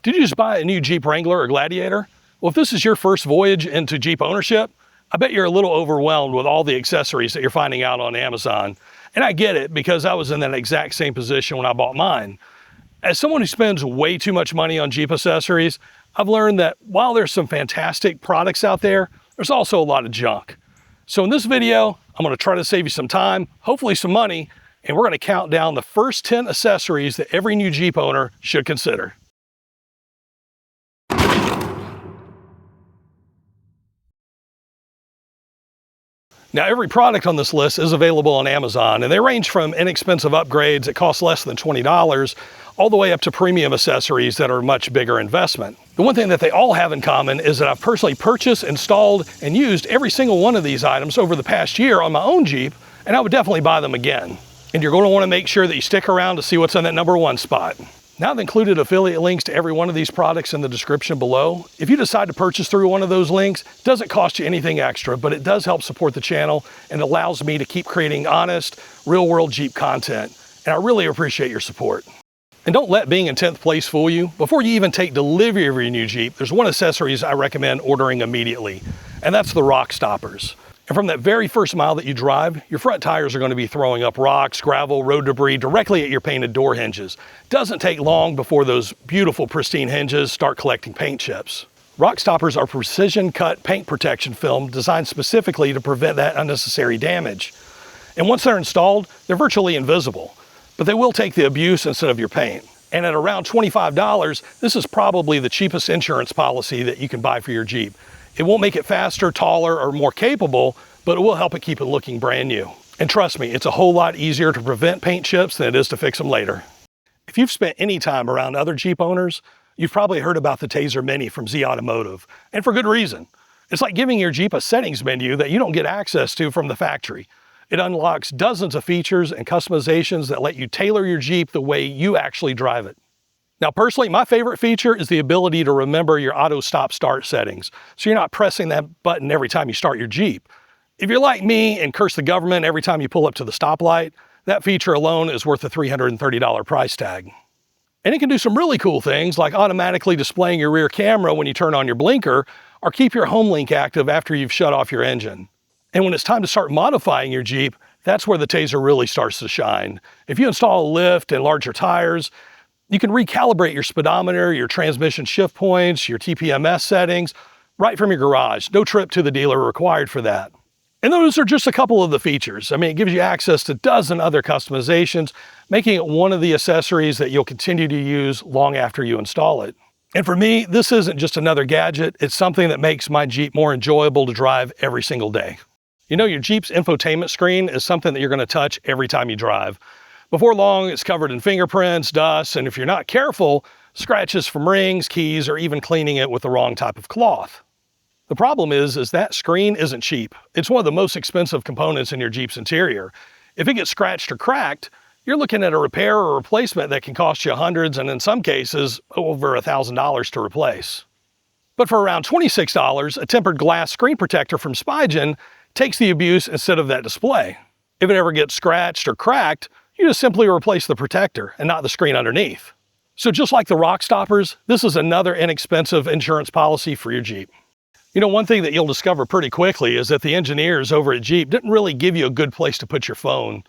Did you just buy a new Jeep Wrangler or Gladiator? Well, if this is your first voyage into Jeep ownership, I bet you're a little overwhelmed with all the accessories that you're finding out on Amazon. And I get it, because I was in that exact same position when I bought mine. As someone who spends way too much money on Jeep accessories, I've learned that while there's some fantastic products out there, there's also a lot of junk. So in this video, I'm going to try to save you some time, hopefully some money, and we're going to count down the first 10 accessories that every new Jeep owner should consider. Now, every product on this list is available on Amazon, and they range from inexpensive upgrades that cost less than $20 all the way up to premium accessories that are a much bigger investment. The one thing that they all have in common is that I've personally purchased, installed, and used every single one of these items over the past year on my own Jeep, and I would definitely buy them again. And you're going to want to make sure that you stick around to see what's in that #1 spot. Now, I've included affiliate links to every one of these products in the description below. If you decide to purchase through one of those links, it doesn't cost you anything extra, but it does help support the channel and allows me to keep creating honest, real-world Jeep content. And I really appreciate your support. And don't let being in 10th place fool you. Before you even take delivery of your new Jeep, there's one accessories I recommend ordering immediately, and that's the rock stoppers. And from that very first mile that you drive, your front tires are going to be throwing up rocks, gravel, road debris directly at your painted door hinges. Doesn't take long before those beautiful, pristine hinges start collecting paint chips. Rock stoppers are precision-cut paint protection film designed specifically to prevent that unnecessary damage. And once they're installed, they're virtually invisible, but they will take the abuse instead of your paint. And at around $25, this is probably the cheapest insurance policy that you can buy for your Jeep. It won't make it faster, taller, or more capable, but it will help it keep it looking brand new. And trust me, it's a whole lot easier to prevent paint chips than it is to fix them later. If you've spent any time around other Jeep owners, you've probably heard about the Tazer Mini from Automotive, and for good reason. It's like giving your Jeep a settings menu that you don't get access to from the factory. It unlocks dozens of features and customizations that let you tailor your Jeep the way you actually drive it. Now, personally, my favorite feature is the ability to remember your auto stop-start settings, so you're not pressing that button every time you start your Jeep. If you're like me and curse the government every time you pull up to the stoplight, that feature alone is worth a $330 price tag. And it can do some really cool things, like automatically displaying your rear camera when you turn on your blinker, or keep your home link active after you've shut off your engine. And when it's time to start modifying your Jeep, that's where the Tazer really starts to shine. If you install a lift and larger tires, you can recalibrate your speedometer, your transmission shift points, your TPMS settings, right from your garage. No trip to the dealer required for that. And those are just a couple of the features. I mean, it gives you access to a dozen other customizations, making it one of the accessories that you'll continue to use long after you install it. And for me, this isn't just another gadget. It's something that makes my Jeep more enjoyable to drive every single day. You know, your Jeep's infotainment screen is something that you're going to touch every time you drive. Before long, it's covered in fingerprints, dust, and if you're not careful, scratches from rings, keys, or even cleaning it with the wrong type of cloth. The problem is that screen isn't cheap. It's one of the most expensive components in your Jeep's interior. If it gets scratched or cracked, you're looking at a repair or replacement that can cost you hundreds, and in some cases, over $1,000 to replace. But for around $26, a tempered glass screen protector from Spigen takes the abuse instead of that display. If it ever gets scratched or cracked, you just simply replace the protector and not the screen underneath. So just like the rock stoppers, this is another inexpensive insurance policy for your Jeep. You know, one thing that you'll discover pretty quickly is that the engineers over at Jeep didn't really give you a good place to put your phone.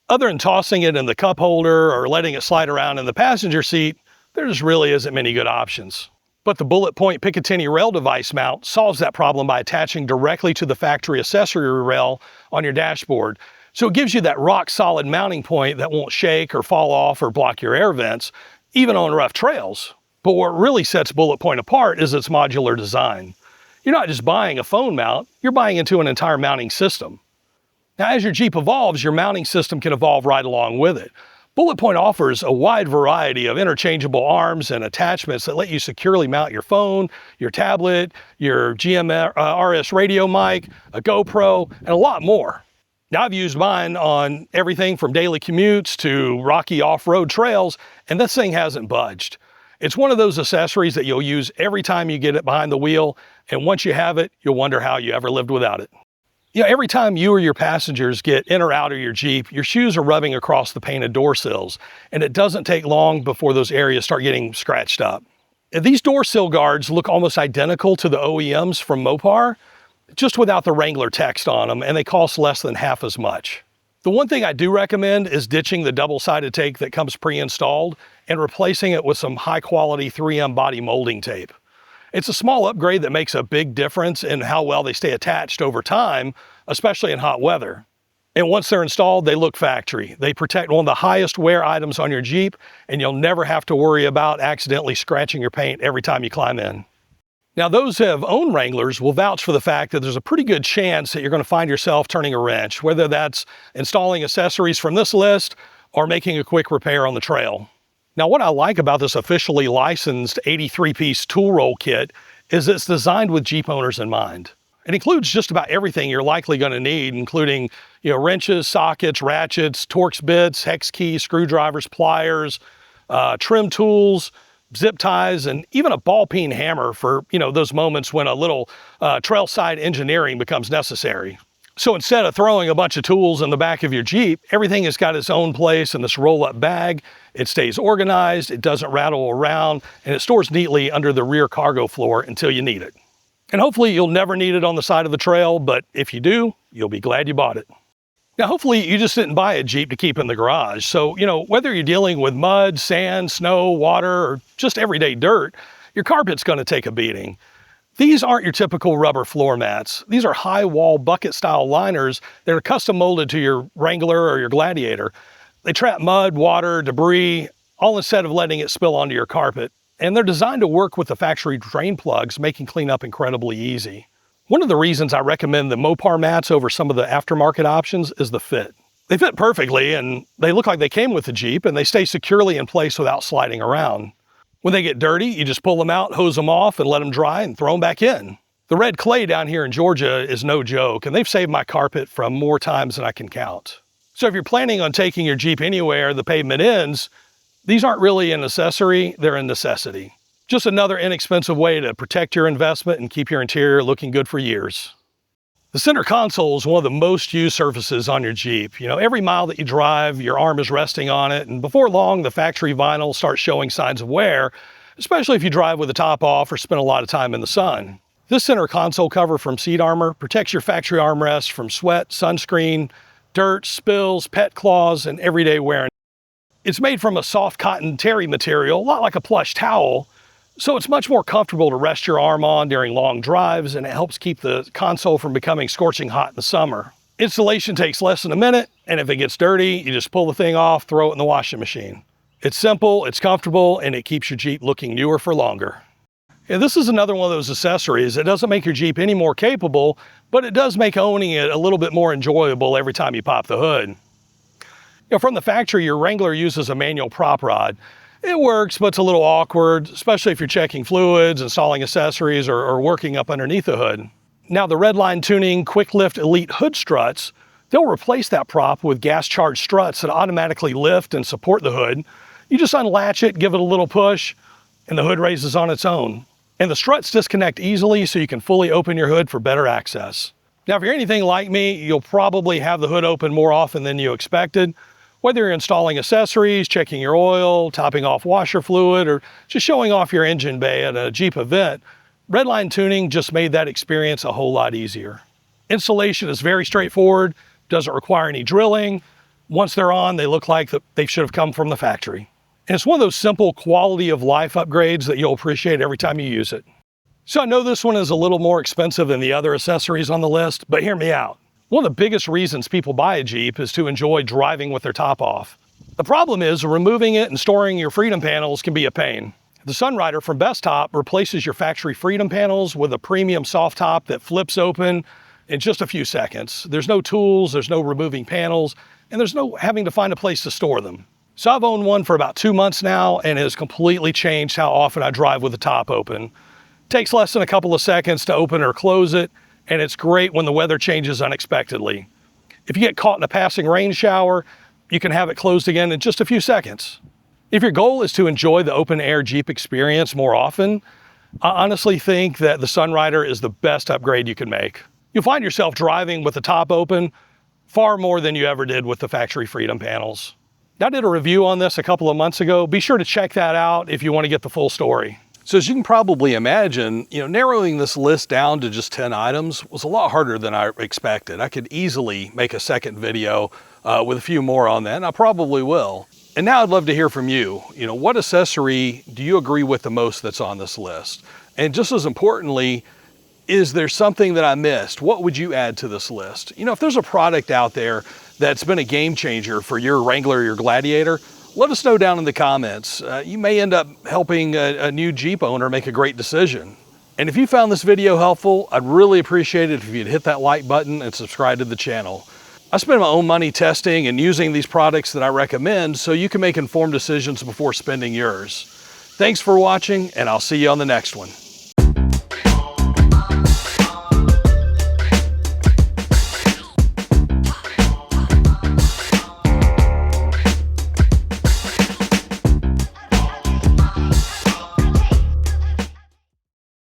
Other than tossing it in the cup holder or letting it slide around in the passenger seat, there just really isn't many good options. But the Bulletpoint Picatinny rail device mount solves that problem by attaching directly to the factory accessory rail on your dashboard. So it gives you that rock-solid mounting point that won't shake or fall off or block your air vents, even on rough trails. But what really sets Bulletpoint apart is its modular design. You're not just buying a phone mount, you're buying into an entire mounting system. Now, as your Jeep evolves, your mounting system can evolve right along with it. Bulletpoint offers a wide variety of interchangeable arms and attachments that let you securely mount your phone, your tablet, your GMRS radio mic, a GoPro, and a lot more. Now, I've used mine on everything from daily commutes to rocky off-road trails, and this thing hasn't budged. It's one of those accessories that you'll use every time you get it behind the wheel, and once you have it, you'll wonder how you ever lived without it. You know, every time you or your passengers get in or out of your Jeep, your shoes are rubbing across the painted door sills, and it doesn't take long before those areas start getting scratched up. These door sill guards look almost identical to the OEMs from Mopar, just without the Wrangler text on them, and they cost less than half as much. The one thing I do recommend is ditching the double-sided tape that comes pre-installed and replacing it with some high-quality 3M body molding tape. It's a small upgrade that makes a big difference in how well they stay attached over time, especially in hot weather. And once they're installed, they look factory. They protect one of the highest wear items on your Jeep, and you'll never have to worry about accidentally scratching your paint every time you climb in. Now, those who have owned Wranglers will vouch for the fact that there's a pretty good chance that you're going to find yourself turning a wrench, whether that's installing accessories from this list or making a quick repair on the trail. Now, what I like about this officially licensed 83-piece tool roll kit is it's designed with Jeep owners in mind. It includes just about everything you're likely going to need, including, wrenches, sockets, ratchets, Torx bits, hex keys, screwdrivers, pliers, trim tools, zip ties, and even a ball peen hammer for, those moments when a little trailside engineering becomes necessary. So instead of throwing a bunch of tools in the back of your Jeep, everything has got its own place in this roll-up bag. It stays organized, it doesn't rattle around, and it stores neatly under the rear cargo floor until you need it. And hopefully you'll never need it on the side of the trail, but if you do, you'll be glad you bought it. Now, hopefully you just didn't buy a Jeep to keep in the garage. So, whether you're dealing with mud, sand, snow, water, or just everyday dirt, your carpet's going to take a beating. These aren't your typical rubber floor mats. These are high wall bucket style liners that are custom molded to your Wrangler or your Gladiator. They trap mud, water, debris, all instead of letting it spill onto your carpet. And they're designed to work with the factory drain plugs, making cleanup incredibly easy. One of the reasons I recommend the Mopar mats over some of the aftermarket options is the fit. They fit perfectly, and they look like they came with the Jeep, and they stay securely in place without sliding around. When they get dirty, you just pull them out, hose them off, and let them dry and throw them back in. The red clay down here in Georgia is no joke, and they've saved my carpet from more times than I can count. So if you're planning on taking your Jeep anywhere the pavement ends, these aren't really an accessory, they're a necessity. Just another inexpensive way to protect your investment and keep your interior looking good for years. The center console is one of the most used surfaces on your Jeep. Every mile that you drive, your arm is resting on it, and before long, the factory vinyl starts showing signs of wear, especially if you drive with the top off or spend a lot of time in the sun. This center console cover from Seat Armour protects your factory armrest from sweat, sunscreen, dirt, spills, pet claws, and everyday wear. It's made from a soft cotton terry material, a lot like a plush towel, so it's much more comfortable to rest your arm on during long drives, and it helps keep the console from becoming scorching hot in the summer. Installation takes less than a minute, and if it gets dirty, you just pull the thing off, throw it in the washing machine. It's simple, it's comfortable, and it keeps your Jeep looking newer for longer. And this is another one of those accessories. It doesn't make your Jeep any more capable, but it does make owning it a little bit more enjoyable every time you pop the hood. From the factory, your Wrangler uses a manual prop rod. It works, but it's a little awkward, especially if you're checking fluids, installing accessories, or working up underneath the hood. Now, the Redline Tuning Quick Lift Elite Hood Struts, they'll replace that prop with gas-charged struts that automatically lift and support the hood. You just unlatch it, give it a little push, and the hood raises on its own. And the struts disconnect easily so you can fully open your hood for better access. Now, if you're anything like me, you'll probably have the hood open more often than you expected. Whether you're installing accessories, checking your oil, topping off washer fluid, or just showing off your engine bay at a Jeep event, Redline Tuning just made that experience a whole lot easier. Installation is very straightforward, doesn't require any drilling. Once they're on, they look like they should have come from the factory. And it's one of those simple quality of life upgrades that you'll appreciate every time you use it. So I know this one is a little more expensive than the other accessories on the list, but hear me out. One of the biggest reasons people buy a Jeep is to enjoy driving with their top off. The problem is removing it and storing your freedom panels can be a pain. The Sunrider from Best Top replaces your factory freedom panels with a premium soft top that flips open in just a few seconds. There's no tools, there's no removing panels, and there's no having to find a place to store them. So I've owned one for about 2 months now, and it has completely changed how often I drive with the top open. It takes less than a couple of seconds to open or close it, and it's great when the weather changes unexpectedly. If you get caught in a passing rain shower, you can have it closed again in just a few seconds. If your goal is to enjoy the open air Jeep experience more often, I honestly think that the Sunrider is the best upgrade you can make. You'll find yourself driving with the top open far more than you ever did with the factory freedom panels. I did a review on this a couple of months ago. Be sure to check that out if you want to get the full story. So as you can probably imagine, narrowing this list down to just 10 items was a lot harder than I expected. I could easily make a second video with a few more on that, and I probably will. And now I'd love to hear from you. What accessory do you agree with the most that's on this list? And just as importantly, is there something that I missed? What would you add to this list? If there's a product out there that's been a game changer for your Wrangler or your Gladiator, let us know down in the comments. You may end up helping a new Jeep owner make a great decision. And if you found this video helpful, I'd really appreciate it if you'd hit that like button and subscribe to the channel. I spend my own money testing and using these products that I recommend so you can make informed decisions before spending yours. Thanks for watching, and I'll see you on the next one.